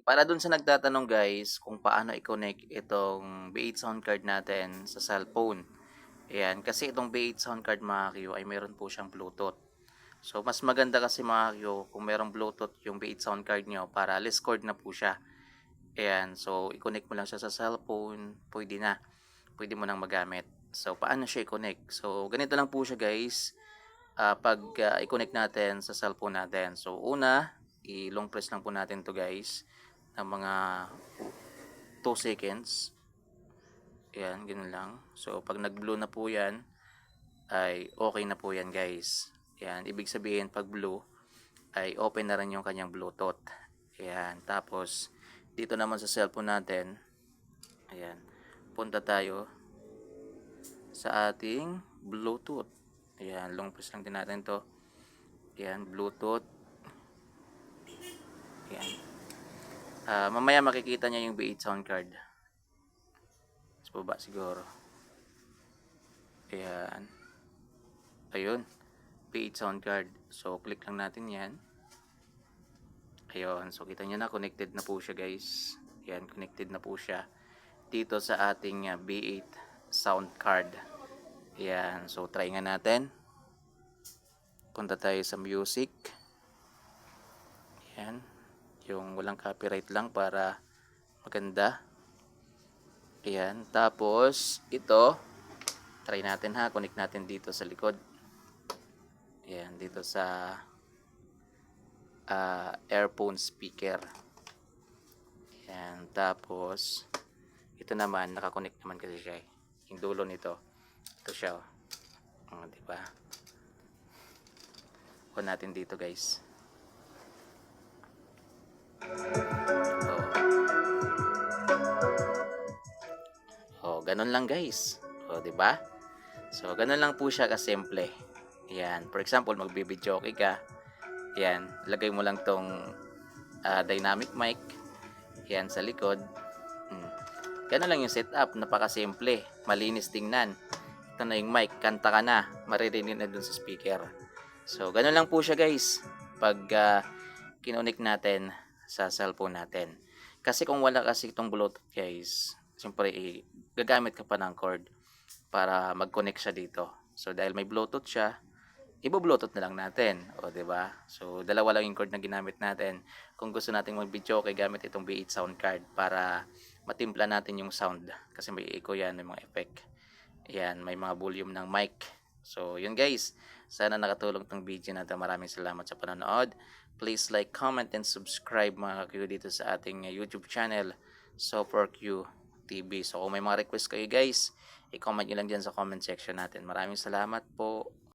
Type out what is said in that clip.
Para dun sa nagtatanong guys kung paano i-connect itong B8 sound card natin sa cellphone. Ayan, kasi itong B8 sound card mga Q ay meron po siyang Bluetooth. So mas maganda kasi mga Q kung merong Bluetooth yung B8 sound card nyo para less cord na po siya. Ayan, so i-connect mo lang siya sa cellphone, pwede na. Pwede mo nang magamit. So paano siya i-connect? So ganito lang po siya guys. Pag i-connect natin sa cellphone natin. So una, i-long press lang po natin to guys ng mga 2 seconds. Ayan, ganun lang. So, pag nag-blue na po yan, ay okay na po yan guys. Ayan, ibig sabihin pag blue, ay open na rin yung kanyang Bluetooth. Ayan, tapos, dito naman sa cellphone natin, ayan, punta tayo sa ating Bluetooth. Ayan, long press lang din natin to. Ayan, Bluetooth. Ayan. Mamaya makikita niya yung B8 sound card. Sa baba siguro. Ayan. Ayun. B8 sound card. So, click lang natin yan. Ayun. So, kita nyo na. Connected na po siya guys. Ayan. Connected na po siya. Dito sa ating B8 sound card. Ayan. So, try nga natin. Punta tayo sa music. Ayan. Yung walang copyright lang para maganda. Ayan. Tapos, ito. Try natin ha. Connect natin dito sa likod. Ayan. Dito sa earphone speaker. Ayan. Tapos, ito naman, nakakonect naman kasi siya. Yung dulo nito. Ito siya. Diba? On natin dito guys. Ganun lang guys. Diba? So, ganun lang po siya kasimple. Ayan. For example, magbibideo okay ka. Ayan. Lagay mo lang tong dynamic mic. Ayan sa likod. Ganun lang yung setup. Napakasimple. Malinis tingnan. Ito na yung mic. Kanta ka na. Maririnig na dun sa speaker. So, ganun lang po siya guys. Pag kinonik natin sa cellphone natin. Kasi kung wala kasi itong Bluetooth guys, siyempre gagamit ka pa ng cord para mag-connect siya dito. So, dahil may Bluetooth siya, ibo-Bluetooth na lang natin. Diba? So, dalawa lang yung cord na ginamit natin. Kung gusto nating mag-video, okay, gamit itong B8 sound card para matimpla natin yung sound. Kasi may echo yan, may mga effect. Ayan, may mga volume ng mic. So, yun guys. Sana nakatulong tong video natin. Maraming salamat sa panonood. Please like, comment, and subscribe mga Q dito sa ating YouTube channel, Super Q TV. So, kung may mga request kayo guys, i-comment nyo lang dyan sa comment section natin. Maraming salamat po.